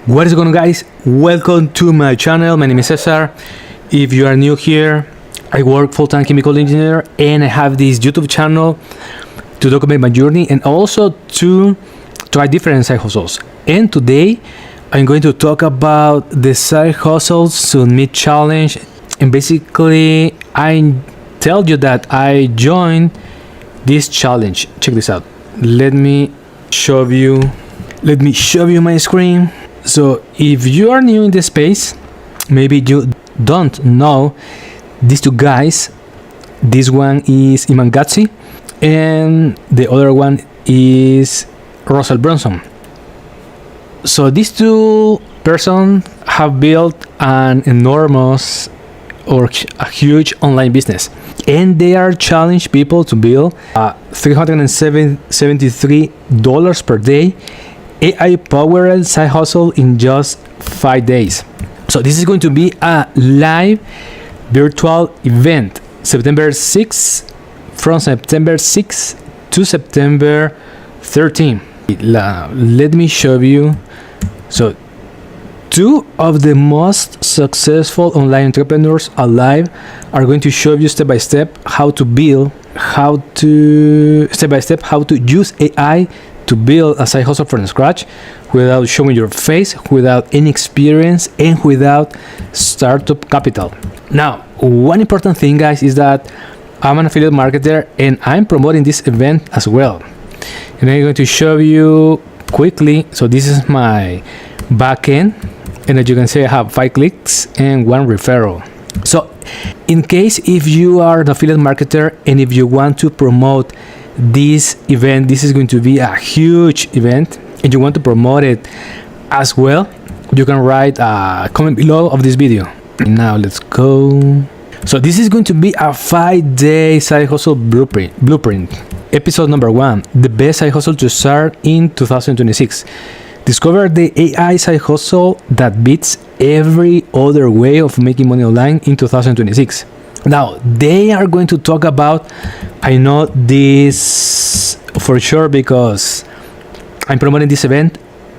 What is going on, guys? Welcome to my channel. My name is Cesar. If you are new here, I work full-time chemical engineer and I have this YouTube channel to document my journey and also to try different side hustles. And today I'm going to talk about the side hustles submit challenge, and basically I tell you that I joined this challenge. Check this out. Let me show you my screen. So if you are new in the space, maybe you don't know these two guys. This one is Iman Gadzhi and the other one is Russell Brunson. So these two persons have built an enormous or a huge online business, and they are challenging people to build $373 per day AI powered side hustle in just 5 days. So this is going to be a live virtual event, September 6th, from September 6th to September 13th. Let me show you. So two of the most successful online entrepreneurs alive are going to show you step by step how to use AI to build a side hustle from scratch without showing your face, without any experience, and without startup capital. Now, one important thing, guys, is that I'm an affiliate marketer and I'm promoting this event as well. And I'm going to show you quickly. So this is my backend, and as you can see, I have 5 clicks and 1 referral. So in case if you are an affiliate marketer and if you want to promote this event, this is going to be a huge event, and you want to promote it as well, you can write a comment below of this video. Now let's go. So this is going to be a 5-day side hustle blueprint. Episode number 1, the best side hustle to start in 2026. Discover the AI side hustle that beats every other way of making money online in 2026. Now, they are going to talk about, I know this for sure because I'm promoting this event,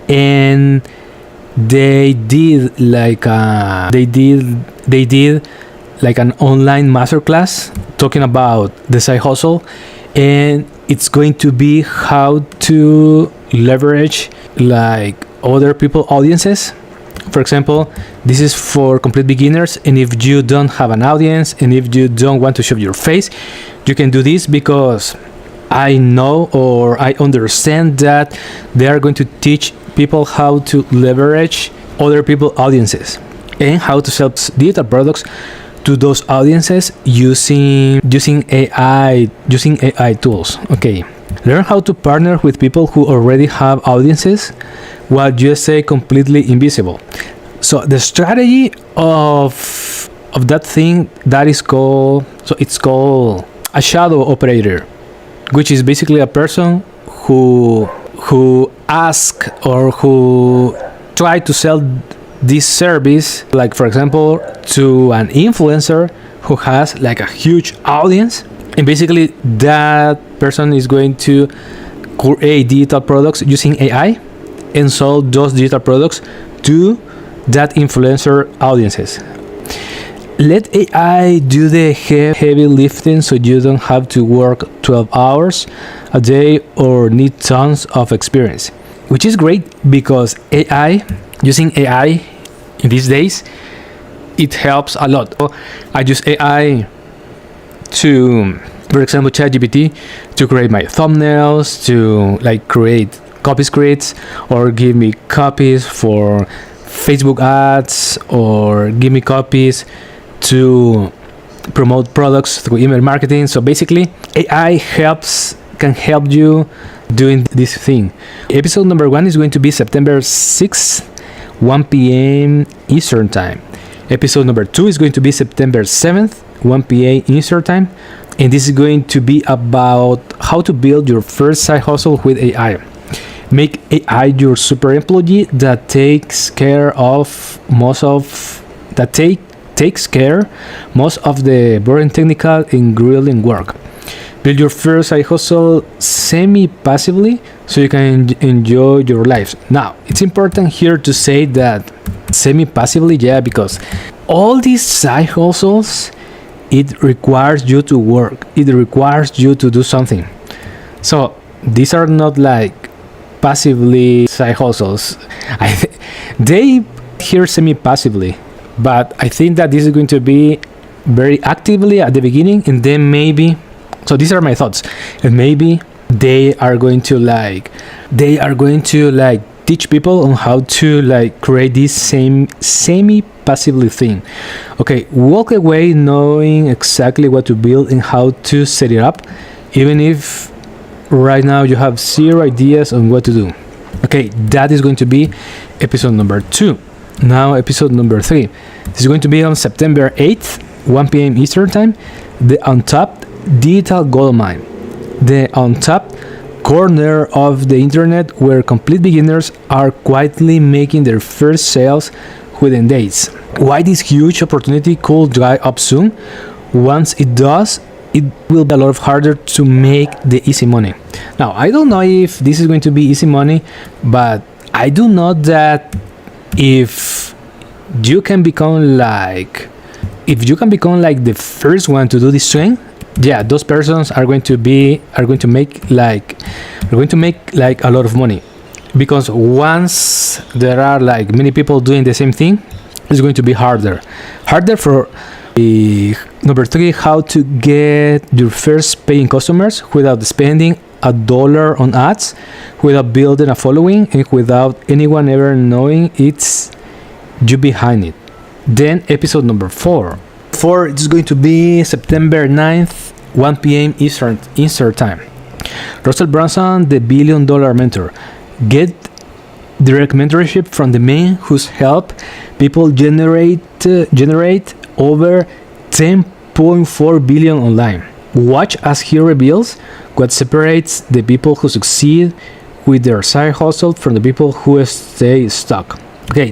and they did like an online masterclass talking about the side hustle, and it's going to be how to leverage like other people audiences. For example, this is for complete beginners, and if you don't have an audience and if you don't want to show your face, you can do this because I know or I understand that they are going to teach people how to leverage other people audiences and how to sell digital products to those audiences using AI tools. Okay. Learn how to partner with people who already have audiences while you stay completely invisible. So the strategy of that thing that is called, so it's called a shadow operator, which is basically a person who ask or who try to sell this service, like for example to an influencer who has like a huge audience, and basically that person is going to create digital products using AI and sell those digital products to that influencer audiences. Let AI do the heavy lifting so you don't have to work 12 hours a day or need tons of experience, which is great because using AI in these days, it helps a lot. I use AI to, for example, ChatGPT to create my thumbnails, to like create copy scripts, or give me copies for Facebook ads, or give me copies to promote products through email marketing. So basically, AI can help you doing this thing. Episode number 1 is going to be September 6th, 1 p.m. Eastern Time. Episode number 2 is going to be September 7th, 1 p.m. Eastern Time. And this is going to be about how to build your first side hustle with AI. Make AI your super employee that takes care of most of the boring technical and grilling work. build your first side hustle semi-passively so you can enjoy your lives. Now, it's important here to say that semi-passively, because all these side hustles, it requires you to work. It requires you to do something. So these are not like passively side hustles. They here semi-passively, but I think that this is going to be very actively at the beginning, and then maybe, so these are my thoughts, and maybe they are going to teach people on how to like create this same semi-passively thing. Okay, walk away knowing exactly what to build and how to set it up, even if right now you have zero ideas on what to do. Okay, that is going to be episode number 2. Now episode number 3. This is going to be on September 8th, 1 p.m. Eastern Time, the Untapped Digital Gold Mine. The untapped corner of the internet where complete beginners are quietly making their first sales within days. Why this huge opportunity could dry up soon? Once it does, it will be a lot harder to make the easy money. Now, I don't know if this is going to be easy money, but I do know that if you can become like the first one to do this thing, those persons are going to make like a lot of money, because once there are like many people doing the same thing, it's going to be harder for the number 3, how to get your first paying customers without spending $1 on ads, without building a following, and without anyone ever knowing it's you behind it. Then episode number 4, it's going to be September 9th, 1 p.m. Eastern Time. Russell Brunson, the $1 billion mentor. Get direct mentorship from the man who's helped people generate over 10.4 billion online. Watch as he reveals what separates the people who succeed with their side hustle from the people who stay stuck. Okay,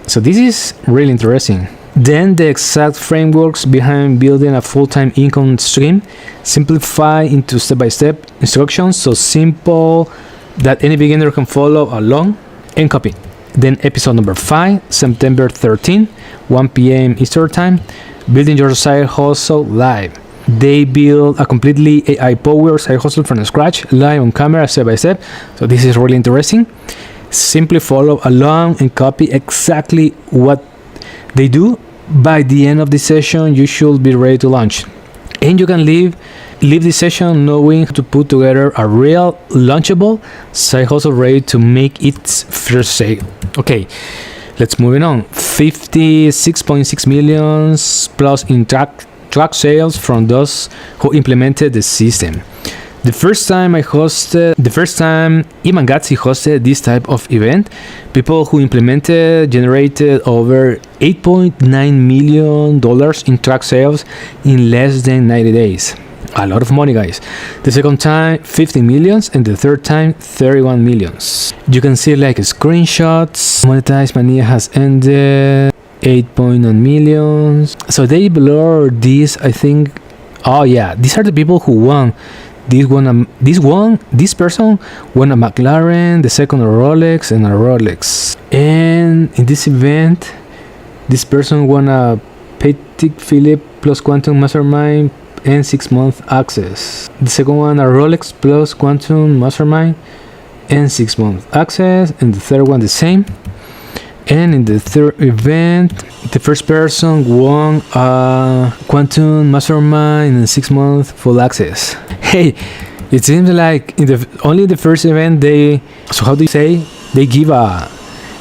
so this is really interesting. Then the exact frameworks behind building a full-time income stream, simplify into step-by-step instructions, so simple that any beginner can follow along and copy. Then episode number 5, September 13, 1 p.m. Eastern Time, building your side hustle live. They build a completely AI-powered side hustle from scratch, live on camera, step-by-step. So this is really interesting. Simply follow along and copy exactly what they do. By the end of the session, you should be ready to launch, and you can leave the session knowing how to put together a real launchable side hustle ready to make its first sale. Okay, let's move on. 56.6 million plus in track sales from those who implemented the system. The first time Iman Gadzhi hosted this type of event, people who implemented generated over $8.9 million in track sales in less than 90 days. A lot of money, guys. The second time, 50 millions, and the third time, 31 millions. You can see like screenshots. Monetize Mania has ended, 8.9 millions. So they blurred this, I think. Oh yeah, these are the people who won. This person won a McLaren, the second a Rolex, and a Rolex. And in this event, this person won a Patek Philippe plus Quantum Mastermind and 6-month access. The second one a Rolex plus Quantum Mastermind and 6-month access, and the third one the same. And in the third event, the first person won a Quantum Mastermind and 6-month full access. Hey, it seems like only the first event they gave a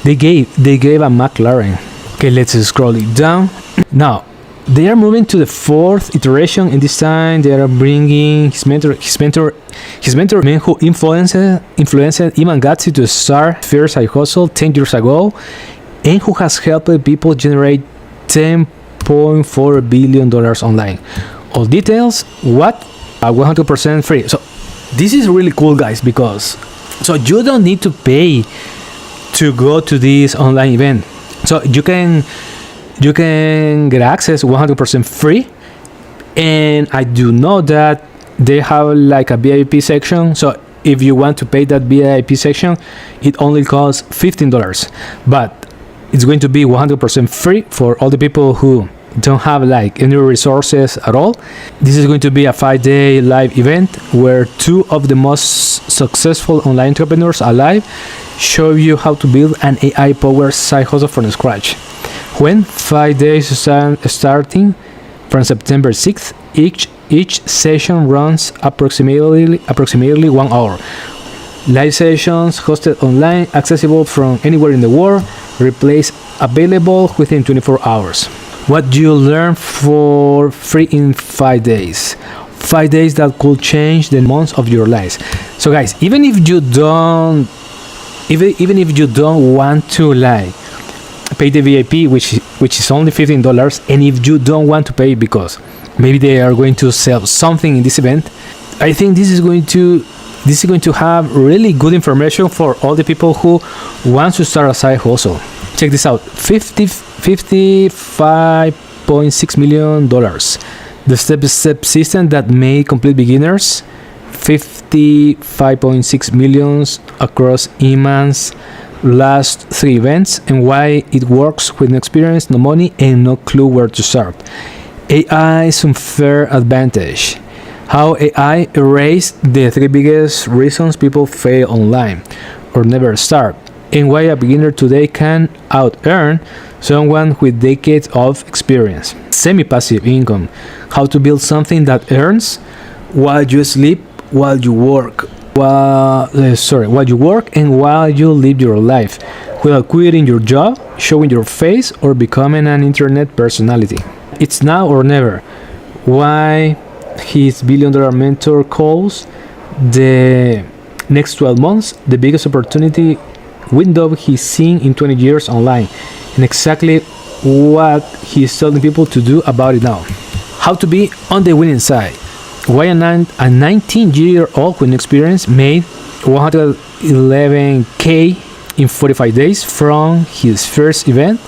McLaren. Okay, let's scroll it down. Now they are moving to the 4th iteration, and this time they are bringing his mentor, man who influenced Iman Gadzhi to start first side hustle 10 years ago, and who has helped people generate $10.4 billion online. All details, 100% free. So this is really cool, guys, because you don't need to pay to go to this online event. So you can get access 100% free, And I do know that they have like a VIP section. So if you want to pay that VIP section, it only costs $15. But it's going to be 100% free for all the people who don't have like any resources at all. This is going to be a 5-day live event where 2 of the most successful online entrepreneurs alive show you how to build an AI powered side hustle from scratch. When 5 days starting from September 6th, each session runs approximately 1 hour. Live sessions hosted online, accessible from anywhere in the world, replace available within 24 hours. What you learn for free in 5 days. 5 days that could change the months of your lives. So guys, even if you don't want to like pay the VIP, which is only $15, and if you don't want to pay because maybe they are going to sell something in this event, I think this is going to have really good information for all the people who want to start a side hustle. Check this out: $55.6 million. The step-by-step system that made complete beginners. $55.6 million across Iman's last 3 events, and why it works with no experience, no money, and no clue where to start. AI's unfair advantage. How AI erased the 3 biggest reasons people fail online or never start, and why a beginner today can out-earn someone with decades of experience. Semi-passive income. How to build something that earns while you sleep, while you work, while you work and while you live your life, without quitting your job, showing your face, or becoming an internet personality. It's now or never. Why his billion-dollar mentor calls the next 12 months the biggest opportunity window he's seen in 20 years online, and exactly what he's telling people to do about it now. How to be on the winning side. Why a 19-year-old with experience made $111K in 45 days from his first event,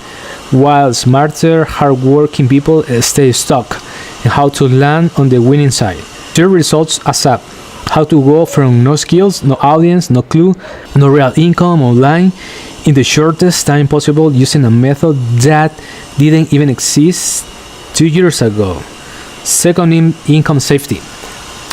while smarter, hardworking people stay stuck, and how to land on the winning side. 3 results ASAP. How to go from no skills, no audience, no clue, no real income online in the shortest time possible using a method that didn't even exist 2 years ago. Second, income safety.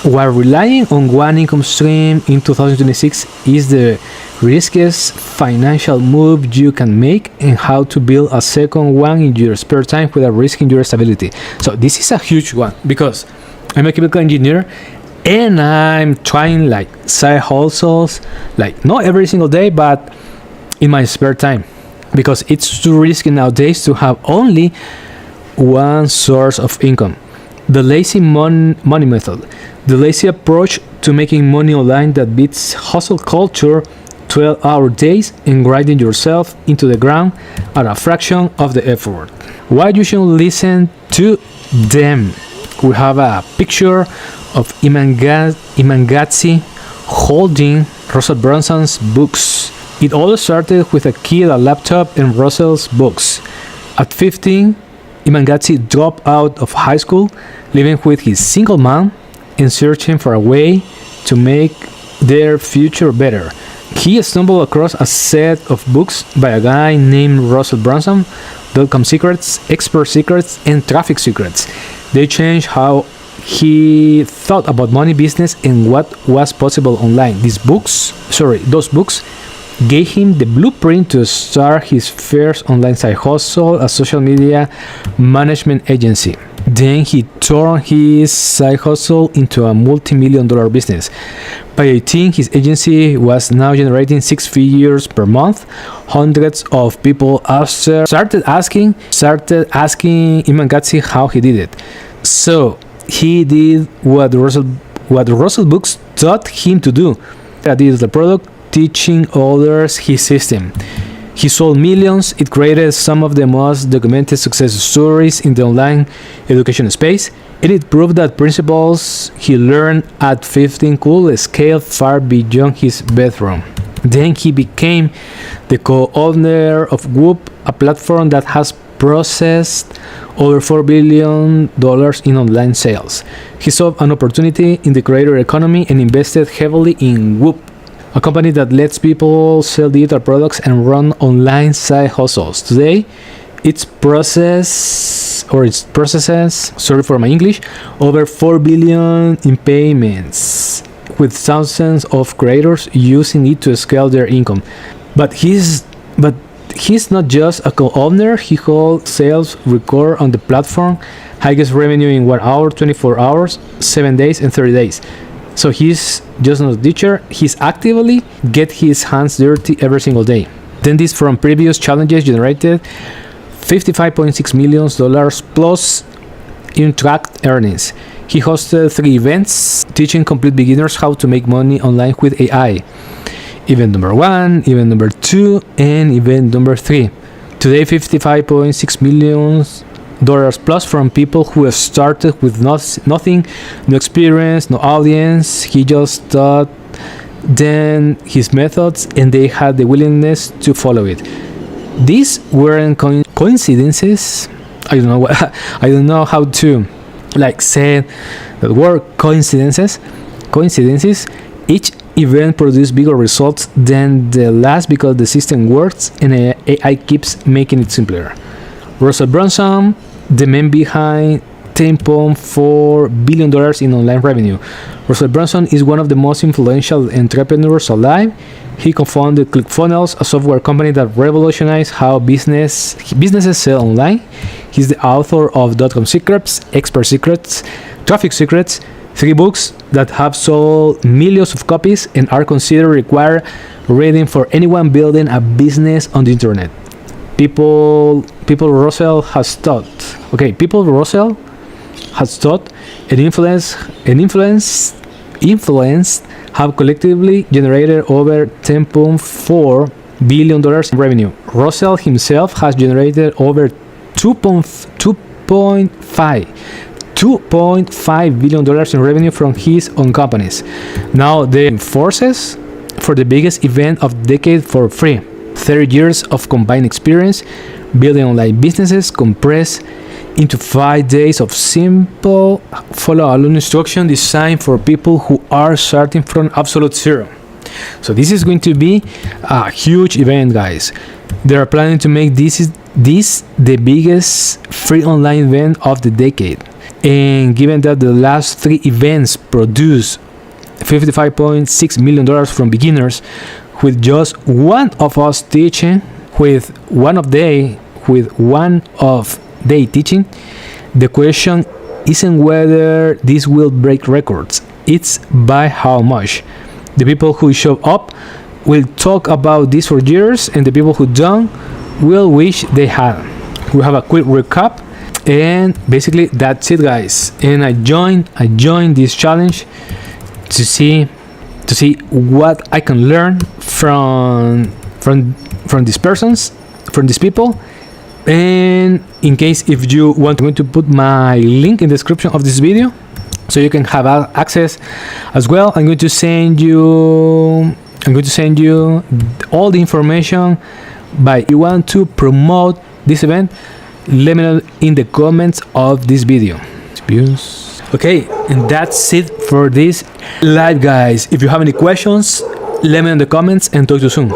While relying on one income stream in 2026 is the riskiest financial move you can make, and how to build a second one in your spare time without risking your stability. So this is a huge one because I'm a chemical engineer and I'm trying like side hustles, like not every single day, but in my spare time, because it's too risky nowadays to have only one source of income. The lazy money method. The lazy approach to making money online that beats hustle culture, 12-hour days, and grinding yourself into the ground at a fraction of the effort. Why you should listen to them. We have a picture of Iman Gadzhi holding Russell Brunson's books. It all started with a kid, a laptop, and Russell's books. At 15, Iman Gadzhi dropped out of high school, living with his single mom and searching for a way to make their future better. He stumbled across a set of books by a guy named Russell Brunson, Dotcom Secrets, Expert Secrets, and Traffic Secrets. They changed how he thought about money, business, and what was possible online. Those books gave him the blueprint to start his first online side hustle, a social media management agency. Then he turned his side hustle into a multi-million-dollar business. By 18, his agency was now generating 6 figures per month. Hundreds of people started asking Iman Gadzhi how he did it. So he did what Russell Books taught him to do. That is the product, teaching others his system. He sold millions. It created some of the most documented success stories in the online education space, and it proved that principles he learned at 15 could scale far beyond his bedroom. Then he became the co-owner of Whoop, a platform that has processed over $4 billion in online sales. He saw an opportunity in the creator economy and invested heavily in Whoop, a company that lets people sell digital products and run online side hustles. Today, it processes, sorry for my English, over 4 billion in payments, with thousands of creators using it to scale their income. But he's not just a co-owner. He holds sales record on the platform, highest revenue in 1 hour, 24 hours, 7 days, and 30 days. So he's just not a teacher. He's actively get his hands dirty every single day. Then this from previous challenges generated $55.6 million plus in tracked earnings. He hosted 3 events teaching complete beginners how to make money online with AI. Event number 1, event number 2, and event number 3. Today, $55.6 million plus from people who have started with nothing, no experience, no audience. He just taught them his methods and they had the willingness to follow it. These weren't coincidences. I don't know how to say the word coincidences. Each event produces bigger results than the last because the system works and AI keeps making it simpler. Russell Brunson, the man behind $10.4 billion in online revenue. Russell Brunson is one of the most influential entrepreneurs alive. He co-founded ClickFunnels, a software company that revolutionized how businesses sell online. He's the author of Dot-Com Secrets, Expert Secrets, Traffic Secrets, 3 books that have sold millions of copies and are considered required reading for anyone building a business on the internet. People Russell has taught and influenced have collectively generated over $10.4 billion in revenue. Russell himself has generated over $2.5 billion in revenue from his own companies. Now the forces for the biggest event of the decade for free. 30 years of combined experience building online businesses compressed into 5 days of simple follow-along instruction designed for people who are starting from absolute zero. So this is going to be a huge event, guys. They are planning to make this the biggest free online event of the decade. And given that the last 3 events produced $55.6 million from beginners, with just one of us teaching, with one of day teaching, the question isn't whether this will break records, it's by how much. The people who show up will talk about this for years, and the people who don't will wish they had. We have a quick recap, and basically that's it, guys. And I joined this challenge to see what I can learn from these people. And in case if you want, I'm going to put my link in the description of this video so you can have access as well. I'm going to send you all the information. But you want to promote this event, let me know in the comments of this video. Okay, and that's it for this live, guys. If you have any questions, let me know in the comments and talk to you soon.